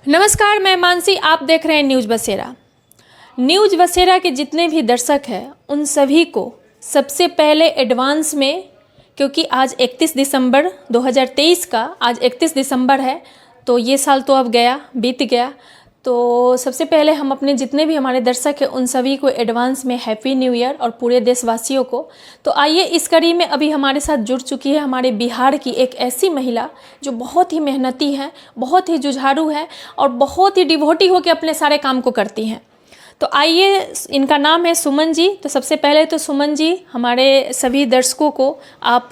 नमस्कार, मैं मानसी। आप देख रहे हैं न्यूज़ बसेरा। न्यूज़ बसेरा के जितने भी दर्शक हैं उन सभी को सबसे पहले एडवांस में, क्योंकि आज 31 दिसंबर 2023 का आज 31 दिसंबर है, तो ये साल तो अब गया, बीत गया। तो सबसे पहले हम अपने जितने भी हमारे दर्शक हैं उन सभी को एडवांस में हैप्पी न्यू ईयर और पूरे देशवासियों को। तो आइए, इस कड़ी में अभी हमारे साथ जुड़ चुकी है हमारे बिहार की एक ऐसी महिला जो बहुत ही मेहनती है, बहुत ही जुझारू है और बहुत ही डिवोटी होकर अपने सारे काम को करती हैं। तो आइए, इनका नाम है सुमन जी। तो सबसे पहले तो सुमन जी, हमारे सभी दर्शकों को आप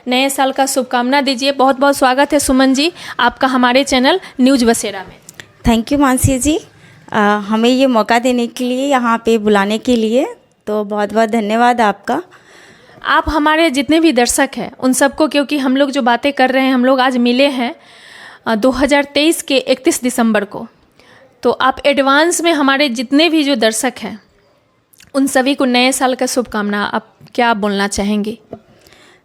नए साल का शुभकामना दीजिए। बहुत बहुत स्वागत है सुमन जी आपका हमारे चैनल न्यूज़ बसेरा में। थैंक यू मानसी जी, हमें ये मौका देने के लिए, यहाँ पे बुलाने के लिए, तो बहुत बहुत धन्यवाद आपका। आप हमारे जितने भी दर्शक हैं उन सबको, क्योंकि हम लोग जो बातें कर रहे हैं, हम लोग आज मिले हैं 2023 के 31 दिसंबर को, तो आप एडवांस में हमारे जितने भी जो दर्शक हैं उन सभी को नए साल का शुभकामना आप क्या बोलना चाहेंगी?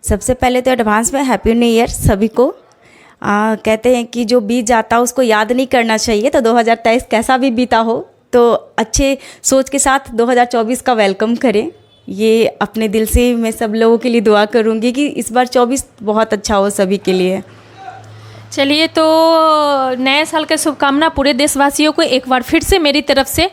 सबसे पहले तो एडवांस में हैप्पी न्यू ईयर सभी को। कहते हैं कि जो बीत जाता उसको याद नहीं करना चाहिए, तो 2023 कैसा भी बीता हो तो अच्छे सोच के साथ 2024 का वेलकम करें। ये अपने दिल से मैं सब लोगों के लिए दुआ करूँगी कि इस बार 24 बहुत अच्छा हो सभी के लिए। चलिए, तो नए साल का शुभकामना पूरे देशवासियों को एक बार फिर से मेरी तरफ से।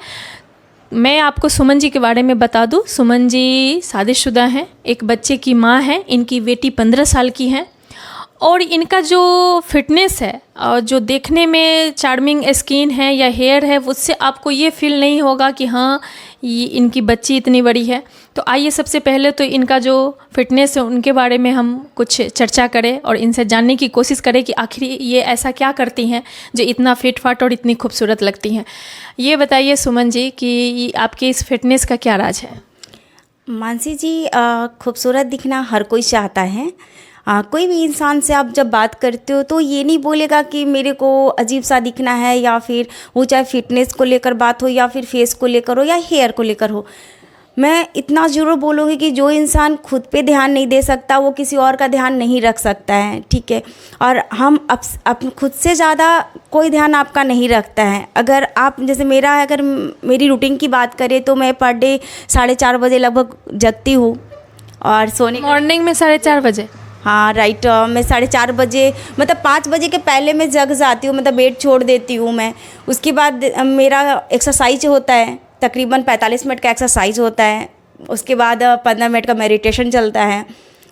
मैं आपको सुमन जी के बारे में बता दूं। सुमन जी शादीशुदा हैं, एक बच्चे की माँ हैं, इनकी बेटी 15 साल की है और इनका जो फिटनेस है और जो देखने में चार्मिंग स्किन है या हेयर है, उससे आपको ये फील नहीं होगा कि हाँ ये इनकी बच्ची इतनी बड़ी है। तो आइए, सबसे पहले तो इनका जो फिटनेस है उनके बारे में हम कुछ चर्चा करें और इनसे जानने की कोशिश करें कि आखिर ये ऐसा क्या करती हैं जो इतना फिट फाट और इतनी खूबसूरत लगती हैं। ये बताइए सुमन जी कि आपके इस फिटनेस का क्या राज है? मानसी जी, खूबसूरत दिखना हर कोई चाहता है। कोई भी इंसान से आप जब बात करते हो तो ये नहीं बोलेगा कि मेरे को अजीब सा दिखना है, या फिर वो चाहे फिटनेस को लेकर बात हो या फिर फेस को लेकर हो या हेयर को लेकर हो। मैं इतना ज़रूर बोलूँगी कि जो इंसान खुद पे ध्यान नहीं दे सकता वो किसी और का ध्यान नहीं रख सकता है, ठीक है। और हम अब खुद से ज़्यादा कोई ध्यान आपका नहीं रखता है। अगर आप जैसे मेरा है, अगर मेरी रूटीन की बात करें तो मैं पर डे 4:30 बजे लगभग जगती हूँ और सोने मॉर्निंग में 4:30 बजे? हाँ राइट। मैं 4:30 बजे, मतलब 5 बजे के पहले मैं जग जाती हूँ, मतलब बेड छोड़ देती हूँ मैं। उसके बाद मेरा एक्सरसाइज होता है, तकरीबन 45 मिनट का एक्सरसाइज होता है। उसके बाद 15 मिनट का मेडिटेशन चलता है।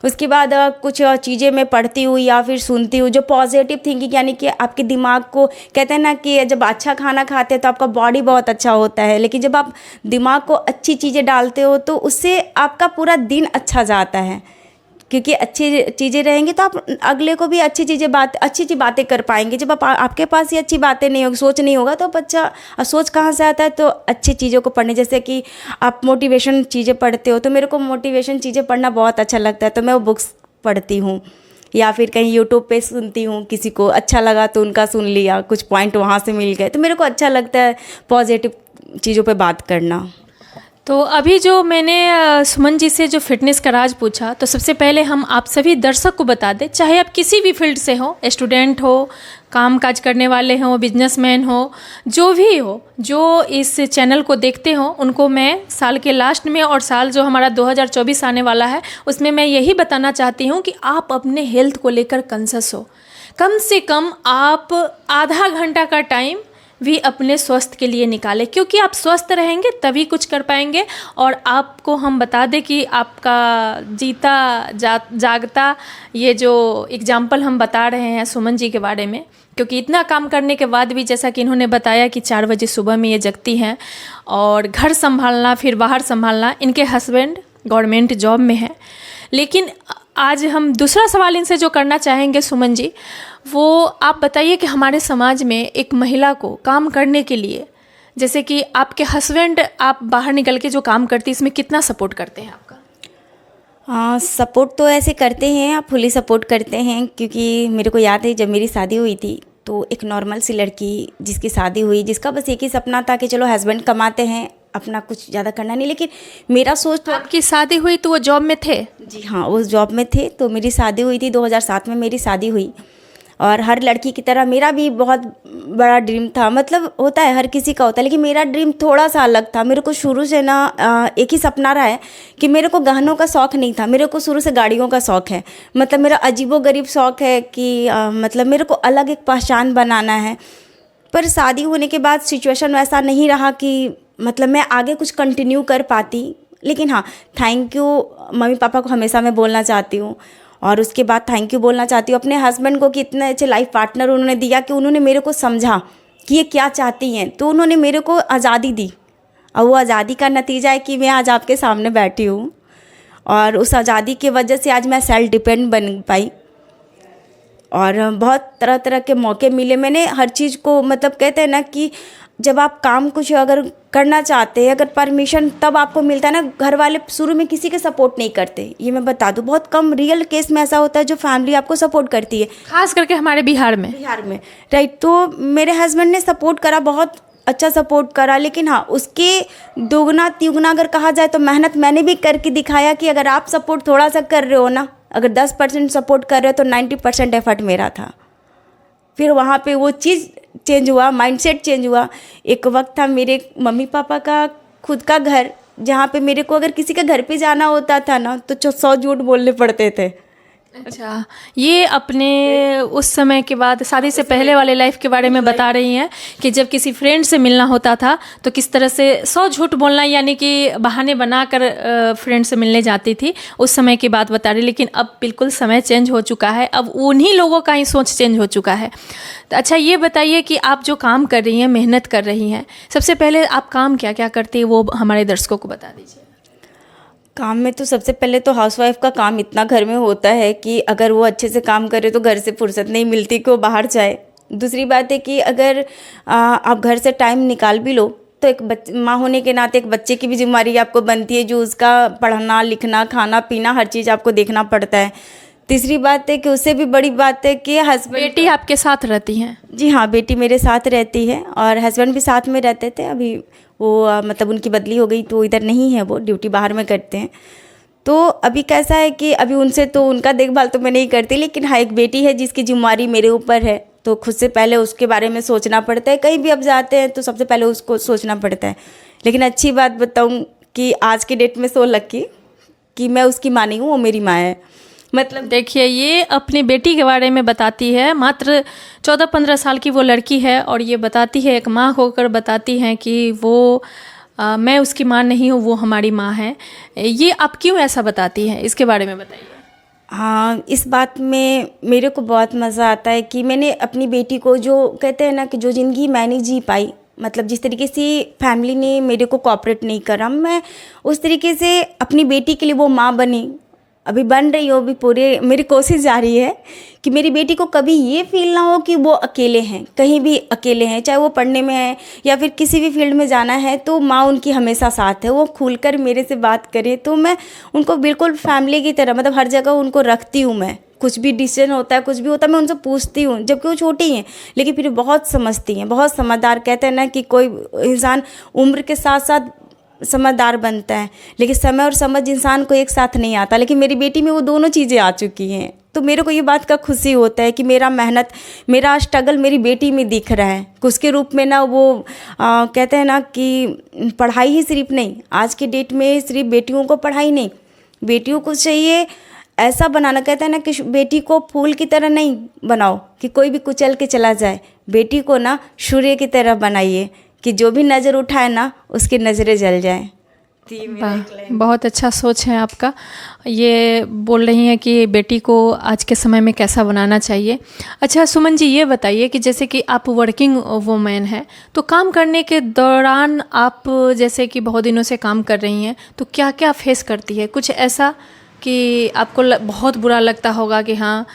उसके बाद कुछ चीज़ें मैं पढ़ती हूँ या फिर सुनती हूँ जो पॉजिटिव थिंकिंग, यानी कि आपके दिमाग को, कहते हैं ना कि जब अच्छा खाना खाते हैं तो आपका बॉडी बहुत अच्छा होता है, लेकिन जब आप दिमाग को अच्छी चीज़ें डालते हो तो उससे आपका पूरा दिन अच्छा जाता है। क्योंकि अच्छी चीज़ें रहेंगी तो आप अगले को भी अच्छी बातें कर पाएंगे। जब आपके पास ही अच्छी बातें नहीं होगी, सोच नहीं होगा, तो बच्चा सोच कहाँ से आता है? तो अच्छी चीज़ों को पढ़ने, जैसे कि आप मोटिवेशन चीज़ें पढ़ते हो, तो मेरे को मोटिवेशन चीज़ें पढ़ना बहुत अच्छा लगता है, तो मैं वो बुक्स पढ़ती हूँ। या फिर कहीं यूट्यूब पे सुनती हूँ, किसी को अच्छा लगा तो उनका सुन लिया, कुछ पॉइंट वहाँ से मिल गए, तो मेरे को अच्छा लगता है पॉजिटिव चीज़ों पे बात करना। तो अभी जो मैंने सुमन जी से जो फिटनेस का राज पूछा, तो सबसे पहले हम आप सभी दर्शक को बता दें, चाहे आप किसी भी फील्ड से हो, स्टूडेंट हो, काम काज करने वाले हो, बिजनेसमैन हो, जो भी हो, जो इस चैनल को देखते हो, उनको मैं साल के लास्ट में और साल जो हमारा 2024 आने वाला है उसमें मैं यही बताना चाहती हूँ कि आप अपने हेल्थ को लेकर कॉन्शियस हो। कम से कम आप आधा घंटा का टाइम भी अपने स्वास्थ्य के लिए निकालें, क्योंकि आप स्वस्थ रहेंगे तभी कुछ कर पाएंगे। और आपको हम बता दें कि आपका जीता जागता ये जो एग्जाम्पल हम बता रहे हैं सुमन जी के बारे में, क्योंकि इतना काम करने के बाद भी, जैसा कि इन्होंने बताया कि 4 बजे सुबह में ये जगती हैं और घर संभालना फिर बाहर संभालना। इनके हस्बैंड गवर्नमेंट जॉब में हैं। लेकिन आज हम दूसरा सवाल इनसे जो करना चाहेंगे सुमन जी, वो आप बताइए कि हमारे समाज में एक महिला को काम करने के लिए, जैसे कि आपके हस्बैंड आप बाहर निकल के जो काम करती है, इसमें कितना सपोर्ट करते हैं आपका? सपोर्ट तो ऐसे करते हैं, आप फुली सपोर्ट करते हैं। क्योंकि मेरे को याद है जब मेरी शादी हुई थी तो एक नॉर्मल सी लड़की जिसकी शादी हुई, जिसका बस एक ही सपना था कि चलो हस्बैंड कमाते हैं, अपना कुछ ज़्यादा करना नहीं। लेकिन मेरा सोच था, आपकी शादी हुई तो वो जॉब में थे? जी हाँ, उस जॉब में थे। तो मेरी शादी हुई थी 2007 में, मेरी शादी हुई। और हर लड़की की तरह मेरा भी बहुत बड़ा ड्रीम था, मतलब होता है हर किसी का होता है, लेकिन मेरा ड्रीम थोड़ा सा अलग था। मेरे को शुरू से ना एक ही सपना रहा है कि मेरे को गहनों का शौक़ नहीं था, मेरे को शुरू से गाड़ियों का शौक़ है। मतलब मेरा अजीबोगरीब शौक़ है कि मतलब मेरे को अलग एक पहचान बनाना है। पर शादी होने के बाद सिचुएशन वैसा नहीं रहा कि मतलब मैं आगे कुछ कंटिन्यू कर पाती। लेकिन हाँ, थैंक यू मम्मी पापा को हमेशा मैं बोलना चाहती हूँ। और उसके बाद थैंक यू बोलना चाहती हूँ अपने हस्बैंड को कि इतने अच्छे लाइफ पार्टनर उन्होंने दिया कि उन्होंने मेरे को समझा कि ये क्या चाहती हैं, तो उन्होंने मेरे को आज़ादी दी। और वो आज़ादी का नतीजा है कि मैं आज आपके सामने बैठी हूँ। और उस आज़ादी की वजह से आज मैं सेल्फ डिपेंड बन पाई। और बहुत तरह तरह के मौके मिले मैंने हर चीज़ को, मतलब कहते हैं ना कि जब आप काम कुछ अगर करना चाहते हैं, अगर परमिशन तब आपको मिलता है ना। घर वाले शुरू में किसी के सपोर्ट नहीं करते, ये मैं बता दूं। बहुत कम रियल केस में ऐसा होता है जो फैमिली आपको सपोर्ट करती है, खास करके हमारे बिहार में। राइट। तो मेरे हस्बैंड ने सपोर्ट करा, बहुत अच्छा सपोर्ट करा। लेकिन हाँ, उसके दोगुना तिगुना अगर कहा जाए तो मेहनत मैंने भी करके दिखाया कि अगर आप सपोर्ट थोड़ा सा कर रहे हो ना, अगर 10% सपोर्ट कर रहे हो तो 90% एफर्ट मेरा था। फिर वहाँ पे वो चीज़ चेंज हुआ, माइंडसेट चेंज हुआ। एक वक्त था मेरे मम्मी पापा का खुद का घर, जहाँ पे मेरे को अगर किसी के घर पे जाना होता था ना तो 100 झूठ बोलने पड़ते थे। अच्छा, ये अपने उस समय के बाद शादी से पहले वाले लाइफ के बारे में बता रही हैं कि जब किसी फ्रेंड से मिलना होता था तो किस तरह से 100 झूठ बोलना, यानी कि बहाने बनाकर फ्रेंड से मिलने जाती थी। उस समय की बात बता रही। लेकिन अब बिल्कुल समय चेंज हो चुका है, अब उन्हीं लोगों का ही सोच चेंज हो चुका है। तो अच्छा, ये बताइए कि आप जो काम कर रही हैं, मेहनत कर रही हैं, सबसे पहले आप काम क्या क्या करती हैं वो हमारे दर्शकों को बता दीजिए। काम में तो सबसे पहले तो हाउसवाइफ का काम इतना घर में होता है कि अगर वो अच्छे से काम करे तो घर से फुर्सत नहीं मिलती कि वो बाहर जाए। दूसरी बात है कि अगर आप घर से टाइम निकाल भी लो तो एक माँ होने के नाते एक बच्चे की भी जिम्मेदारी आपको बनती है, जो उसका पढ़ना लिखना खाना पीना हर चीज़ आपको देखना पड़ता है। तीसरी बात है कि उससे भी बड़ी बात है कि हस्बैंड। बेटी आपके साथ रहती हैं? जी हाँ, बेटी मेरे साथ रहती है और हस्बैंड भी साथ में रहते थे। अभी वो मतलब उनकी बदली हो गई तो इधर नहीं है, वो ड्यूटी बाहर में करते हैं। तो अभी कैसा है कि अभी उनसे तो उनका देखभाल तो मैं नहीं करती, लेकिन हाँ एक बेटी है जिसकी जिम्मेदारी मेरे ऊपर है, तो खुद से पहले उसके बारे में सोचना पड़ता है। कहीं भी अब जाते हैं तो सबसे पहले उसको सोचना पड़ता है। लेकिन अच्छी बात बताऊँ कि आज के डेट में सो लकी कि मैं उसकी माँ नहीं हूँ, वो मेरी माँ है। मतलब देखिए, ये अपनी बेटी के बारे में बताती है। मात्र 14-15 साल की वो लड़की है और ये बताती है, एक माँ होकर बताती हैं कि वो मैं उसकी माँ नहीं हूँ, वो हमारी माँ है। ये आप क्यों ऐसा बताती हैं, इसके बारे में बताइए। हाँ, इस बात में मेरे को बहुत मज़ा आता है कि मैंने अपनी बेटी को, जो कहते हैं ना कि जो ज़िंदगी मैंने जी पाई, मतलब जिस तरीके से फैमिली ने मेरे को कोऑपरेट नहीं करा, मैं उस तरीके से अपनी बेटी के लिए वो माँ बनी, अभी बन रही हो। अभी पूरे मेरी कोशिश जारी है कि मेरी बेटी को कभी ये फील ना हो कि वो अकेले हैं, कहीं भी अकेले हैं, चाहे वो पढ़ने में है या फिर किसी भी फील्ड में जाना है तो माँ उनकी हमेशा साथ है। वो खुलकर मेरे से बात करे तो मैं उनको बिल्कुल फैमिली की तरह, मतलब हर जगह उनको रखती हूँ। मैं कुछ भी डिसीजन होता है, कुछ भी होता है, मैं उनसे पूछती हूँ, जबकि वो छोटी हैं लेकिन फिर बहुत समझती हैं, बहुत समझदार। कहते हैं ना कि कोई इंसान उम्र के साथ साथ समझदार बनता है, लेकिन समय और समझ इंसान को एक साथ नहीं आता। लेकिन मेरी बेटी में वो दोनों चीज़ें आ चुकी हैं, तो मेरे को ये बात का खुशी होता है कि मेरा मेहनत, मेरा स्ट्रगल मेरी बेटी में दिख रहा है उसके रूप में ना। वो कहते हैं ना कि पढ़ाई ही सिर्फ नहीं, आज के डेट में सिर्फ बेटियों को पढ़ाई नहीं, बेटियों को चाहिए ऐसा बनाना। कहते हैं ना कि बेटी को फूल की तरह नहीं बनाओ कि कोई भी कुचल के चला जाए, बेटी को ना सूर्य की तरह बनाइए कि जो भी नज़र उठाए ना उसकी नज़रें जल जाएं। बहुत अच्छा सोच है आपका। ये बोल रही हैं कि बेटी को आज के समय में कैसा बनाना चाहिए। अच्छा सुमन जी, ये बताइए कि जैसे कि आप वर्किंग वुमेन हैं, तो काम करने के दौरान आप जैसे कि बहुत दिनों से काम कर रही हैं, तो क्या क्या फेस करती है? कुछ ऐसा कि आपको बहुत बुरा लगता होगा कि हाँ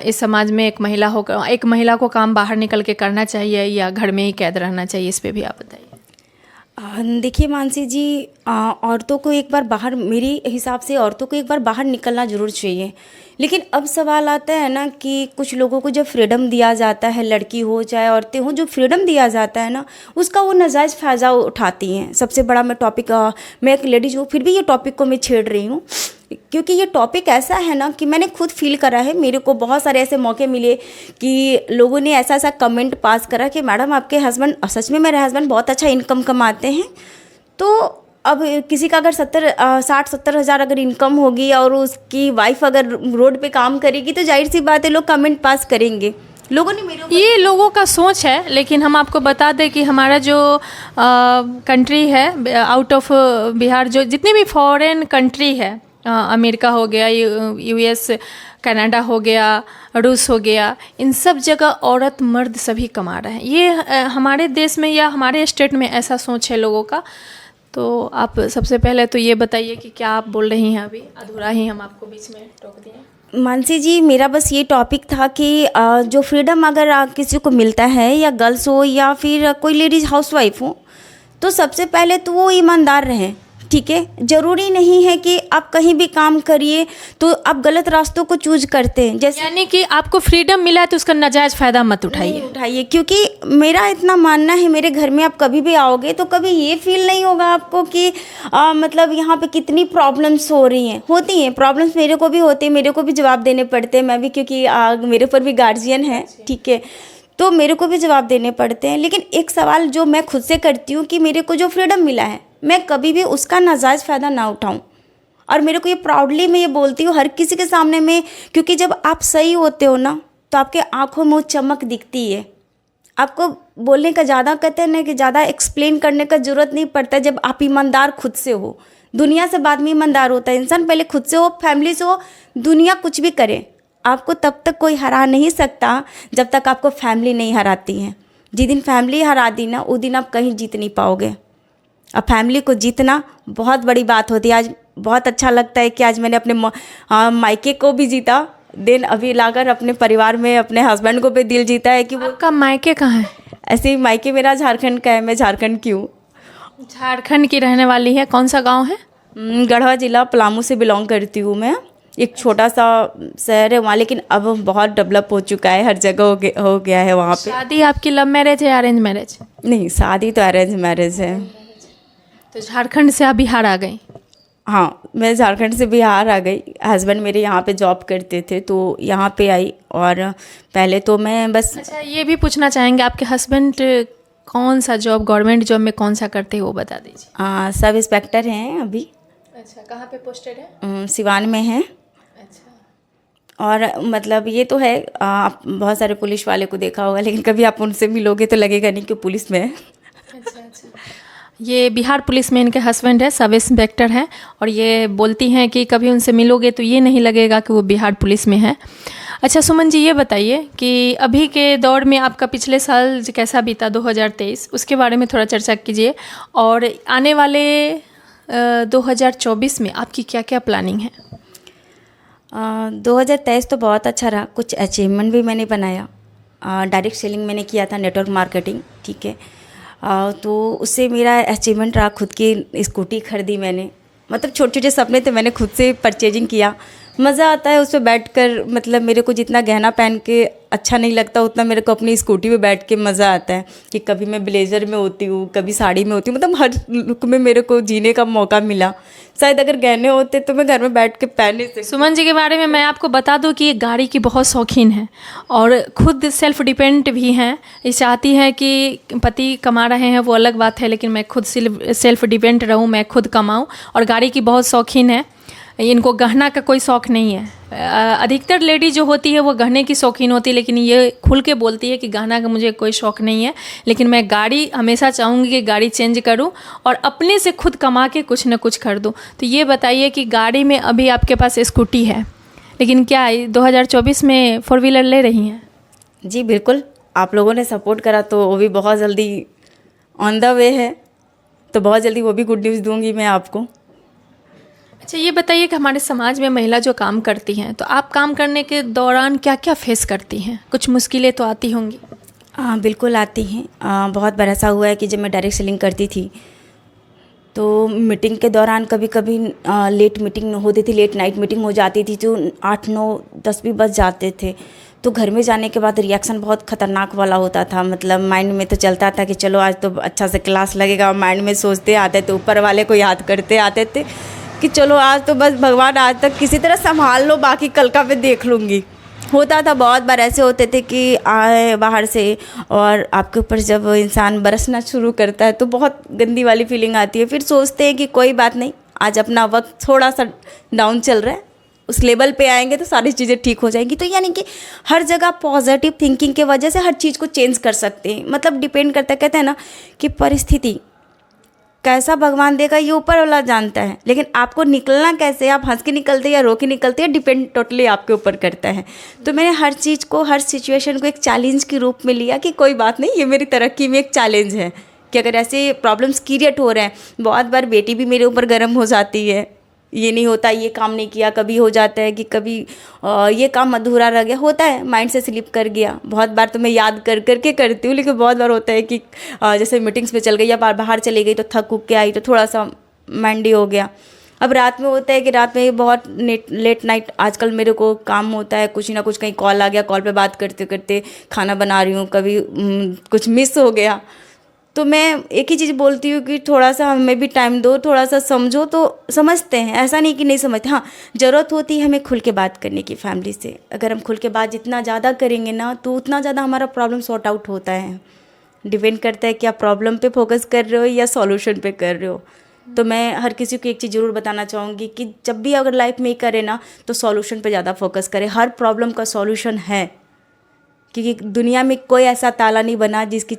इस समाज में एक महिला को काम बाहर निकल के करना चाहिए या घर में ही कैद रहना चाहिए, इस पे भी आप बताइए। देखिए मानसी जी, औरतों को एक बार बाहर, मेरे हिसाब से औरतों को एक बार बाहर निकलना ज़रूर चाहिए। लेकिन अब सवाल आता है ना कि कुछ लोगों को जब फ्रीडम दिया जाता है, लड़की हो चाहे औरतें हो, जो फ्रीडम दिया जाता है ना उसका वो नाजायज़ फ़ायदा उठाती हैं। सबसे बड़ा मैं एक लेडीज़ हूँ फिर भी ये टॉपिक को मैं छेड़ रही हूँ क्योंकि ये टॉपिक ऐसा है ना कि मैंने खुद फील करा है, मेरे को बहुत सारे ऐसे मौके मिले कि लोगों ने ऐसा ऐसा कमेंट पास करा कि मैडम आपके हस्बैंड, सच में मेरे हस्बैंड बहुत अच्छा इनकम कमाते हैं। तो अब किसी का अगर 60-70 हज़ार अगर इनकम होगी और उसकी वाइफ अगर रोड पे काम करेगी तो जाहिर सी बात है लोग कमेंट पास करेंगे। लोगों ने मेरे ये लोगों का सोच है, लेकिन हम आपको बता दें कि हमारा जो कंट्री है आउट ऑफ बिहार, जो जितनी भी फॉरेन कंट्री है, अमेरिका हो गया, यूएस, कनाडा हो गया, रूस हो गया, इन सब जगह औरत मर्द सभी कमा रहे हैं। ये हमारे देश में या हमारे स्टेट में ऐसा सोच है लोगों का। तो आप सबसे पहले तो ये बताइए कि क्या आप बोल रही हैं, अभी अधूरा ही हम आपको बीच में टोक दिए। मानसी जी, मेरा बस ये टॉपिक था कि जो फ्रीडम अगर किसी को मिलता है, या गर्ल्स हो या फिर कोई लेडीज़ हाउसवाइफ हो, तो सबसे पहले तो वो ईमानदार रहें। ठीक है, ज़रूरी नहीं है कि आप कहीं भी काम करिए तो आप गलत रास्तों को चूज करते हैं। जैसे यानी कि आपको फ्रीडम मिला है तो उसका नाजायज़ फ़ायदा मत उठाइए, क्योंकि मेरा इतना मानना है, मेरे घर में आप कभी भी आओगे तो कभी ये फील नहीं होगा आपको कि मतलब यहाँ पे कितनी प्रॉब्लम्स हो रही हैं। होती हैं प्रॉब्लम्स, मेरे को भी होती है, मेरे को भी जवाब देने पड़ते हैं। मैं भी, क्योंकि मेरे ऊपर भी गार्जियन है, ठीक है, तो मेरे को भी जवाब देने पड़ते हैं। लेकिन एक सवाल जो मैं खुद से करती हूँ कि मेरे को जो फ्रीडम मिला है, मैं कभी भी उसका नाजायज़ फ़ायदा ना उठाऊं। और मेरे को ये प्राउडली मैं ये बोलती हूँ हर किसी के सामने में, क्योंकि जब आप सही होते हो ना तो आपके आंखों में चमक दिखती है। आपको बोलने का ज़्यादा, कहते हैं ना कि ज़्यादा एक्सप्लेन करने का ज़रूरत नहीं पड़ता जब आप ईमानदार खुद से हो। दुनिया से बाद में ईमानदार होता है इंसान, पहले खुद से हो, फैमिली से हो। दुनिया कुछ भी करे, आपको तब तक कोई हरा नहीं सकता जब तक आपको फैमिली नहीं हराती है। जिस दिन फैमिली हरा दी ना, उस दिन आप कहीं जीत नहीं पाओगे। अब फैमिली को जीतना बहुत बड़ी बात होती है। आज बहुत अच्छा लगता है कि आज मैंने अपने मायके को भी जीता, देन अभी लाकर अपने परिवार में अपने हस्बैंड को भी दिल जीता है कि वो। आपका मायके कहाँ है? ऐसे ही मायके मेरा झारखंड का है, मैं झारखंड की हूँ। झारखंड की रहने वाली है। कौन सा गांव है? गढ़वा जिला, पलामू से बिलोंग करती हूँ मैं। एक छोटा सा शहर है वहाँ, लेकिन अब बहुत डेवलप हो चुका है, हर जगह हो गया है वहाँ पे। शादी आपकी लव मैरिज है या अरेंज मैरिज? नहीं, शादी तो अरेंज मैरिज है। तो झारखंड से आप बिहार आ गई? हाँ, मैं झारखंड से बिहार आ गई। हस्बैंड मेरे यहाँ पे जॉब करते थे तो यहाँ पे आई, और पहले तो मैं बस। अच्छा, ये भी पूछना चाहेंगे आपके हस्बैंड कौन सा जॉब, गवर्नमेंट जॉब में कौन सा करते हैं वो बता दीजिए। सब इंस्पेक्टर हैं अभी। अच्छा, कहाँ पे पोस्टेड है? सिवान में है। अच्छा। और मतलब ये तो है, आप बहुत सारे पुलिस वाले को देखा होगा, लेकिन कभी आप उनसे मिलोगे तो लगेगा नहीं कि पुलिस में है। अच्छा। ये बिहार पुलिस में इनके हस्बैंड है, सब इंस्पेक्टर हैं, और ये बोलती हैं कि कभी उनसे मिलोगे तो ये नहीं लगेगा कि वो बिहार पुलिस में है। अच्छा सुमन जी, ये बताइए कि अभी के दौर में आपका पिछले साल कैसा बीता 2023, उसके बारे में थोड़ा चर्चा कीजिए। और आने वाले 2024 में आपकी क्या क्या प्लानिंग है? 2023 तो बहुत अच्छा रहा, कुछ अचीवमेंट भी मैंने बनाया। डायरेक्ट सेलिंग मैंने किया था, नेटवर्क मार्केटिंग, ठीक है। तो उससे मेरा अचीवमेंट रहा, खुद की स्कूटी खरीदी मैंने। मतलब छोटे छोटे सपने थे, मैंने खुद से परचेजिंग किया। मज़ा आता है उस पर बैठ कर, मतलब मेरे को जितना गहना पहन के अच्छा नहीं लगता, उतना मेरे को अपनी स्कूटी पे बैठ के मज़ा आता है कि कभी मैं ब्लेज़र में होती हूँ, कभी साड़ी में होती हूँ, मतलब हर लुक में मेरे को जीने का मौका मिला। शायद अगर गहने होते तो मैं घर में बैठ के पहन नहीं सकती। सुमन जी के बारे में मैं आपको बता दूं कि ये गाड़ी की बहुत शौकीन है और खुद सेल्फ डिपेंड भी हैं। ये चाहती है कि पति कमा रहे हैं वो अलग बात है, लेकिन मैं खुद सेल्फ डिपेंड रहूं, मैं खुद कमाऊं, और गाड़ी की बहुत शौकीन है। इनको गहना का कोई शौक़ नहीं है। अधिकतर लेडी जो होती है वो गहने की शौकीन होती है, लेकिन ये खुल के बोलती है कि गहना का मुझे कोई शौक़ नहीं है, लेकिन मैं गाड़ी हमेशा चाहूँगी कि गाड़ी चेंज करूँ और अपने से खुद कमा के कुछ न कुछ खरीदूँ। तो ये बताइए कि गाड़ी में अभी आपके पास स्कूटी है, लेकिन क्या 2024 में 4 व्हीलर ले रही हैं? जी बिल्कुल, आप लोगों ने सपोर्ट करा तो वो भी बहुत जल्दी ऑन द वे है, तो बहुत जल्दी वो भी गुड न्यूज़ दूँगी मैं आपको। अच्छा, ये बताइए कि हमारे समाज में महिला जो काम करती हैं, तो आप काम करने के दौरान क्या क्या फेस करती हैं? कुछ मुश्किलें तो आती होंगी। बिल्कुल आती हैं। बहुत बार ऐसा हुआ है कि जब मैं डायरेक्ट सेलिंग करती थी तो मीटिंग के दौरान कभी कभी लेट मीटिंग होती थी, लेट नाइट मीटिंग हो जाती थी, तो 8, 9, 10 भी बज जाते थे। तो घर में जाने के बाद रिएक्शन बहुत ख़तरनाक वाला होता था। मतलब माइंड में तो चलता था कि चलो आज तो अच्छा से क्लास लगेगा, माइंड में सोचते आते थे, ऊपर वाले को याद करते आते थे कि चलो आज तो बस भगवान आज तक किसी तरह संभाल लो, बाकी कल का मैं देख लूँगी। होता था बहुत बार, ऐसे होते थे कि आए बाहर से और आपके ऊपर जब इंसान बरसना शुरू करता है तो बहुत गंदी वाली फीलिंग आती है। फिर सोचते हैं कि कोई बात नहीं, आज अपना वक्त थोड़ा सा डाउन चल रहा है, उस लेवल पे आएंगे तो सारी चीज़ें ठीक हो जाएंगी। तो यानी कि हर जगह पॉजिटिव थिंकिंग के वजह से हर चीज़ को चेंज कर सकते हैं। मतलब डिपेंड करता है, कहते हैं ना कि परिस्थिति कैसा भगवान देगा ये ऊपर वाला जानता है, लेकिन आपको निकलना कैसे, आप हंस के निकलते या रो के निकलते हैं, डिपेंड टोटली आपके ऊपर करता है। तो मैंने हर चीज़ को, हर सिचुएशन को एक चैलेंज के रूप में लिया कि कोई बात नहीं, ये मेरी तरक्की में एक चैलेंज है कि अगर ऐसे प्रॉब्लम्स क्रिएट हो रहे हैं। बहुत बार बेटी भी मेरे ऊपर गर्म हो जाती है, ये नहीं होता, ये काम नहीं किया, कभी हो जाता है कि कभी ये काम अधूरा रह गया, होता है, माइंड से स्लिप कर गया। बहुत बार तो मैं याद कर करके करती हूँ, लेकिन बहुत बार होता है कि जैसे मीटिंग्स में चल गई या बाहर चली गई तो थक उक के आई तो थोड़ा सा माइंडी हो गया। अब रात में होता है कि रात में बहुत लेट नाइट आजकल मेरे को काम होता है, कुछ ना कुछ कहीं कॉल आ गया, कॉल पे बात करते करते खाना बना रही हूँ, कभी कुछ मिस हो गया। तो मैं एक ही चीज़ बोलती हूँ कि थोड़ा सा हमें भी टाइम दो, थोड़ा सा समझो। तो समझते हैं, ऐसा नहीं कि नहीं समझते, हाँ ज़रूरत होती है हमें खुल के बात करने की फैमिली से। अगर हम खुल के बात जितना ज़्यादा करेंगे ना तो उतना ज़्यादा हमारा प्रॉब्लम सॉर्ट आउट होता है। डिपेंड करता है कि आप प्रॉब्लम पे फोकस कर रहे हो या सॉल्यूशन पे कर रहे हो। तो मैं हर किसी को एक चीज़ ज़रूर बताना चाहूँगी कि जब भी अगर लाइफ में करे ना तो सॉल्यूशन पे ज़्यादा फोकस करें। हर प्रॉब्लम का सॉल्यूशन है, क्योंकि दुनिया में कोई ऐसा ताला नहीं बना जिसकी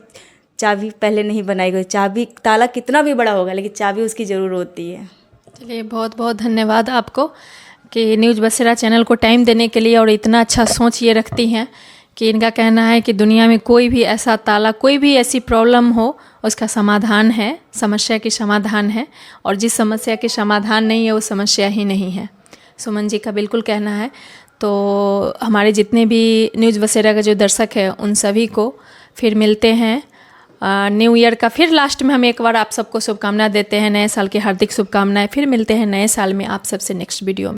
चाबी पहले नहीं बनाई गई। चाबी, ताला कितना भी बड़ा होगा लेकिन चाबी उसकी ज़रूर होती है। चलिए, बहुत बहुत धन्यवाद आपको कि न्यूज़ बसेरा चैनल को टाइम देने के लिए, और इतना अच्छा सोच ये रखती हैं कि इनका कहना है कि दुनिया में कोई भी ऐसा ताला, कोई भी ऐसी प्रॉब्लम हो उसका समाधान है, समस्या की समाधान है, और जिस समस्या के समाधान नहीं है वो समस्या ही नहीं है। सुमन जी का बिल्कुल कहना है। तो हमारे जितने भी न्यूज़ बसेरा का जो दर्शक है उन सभी को फिर मिलते हैं न्यू ईयर का। फिर लास्ट में हम एक बार आप सबको शुभकामनाएं देते हैं, नए साल की हार्दिक शुभकामनाएं। फिर मिलते हैं नए साल में आप सबसे नेक्स्ट वीडियो में।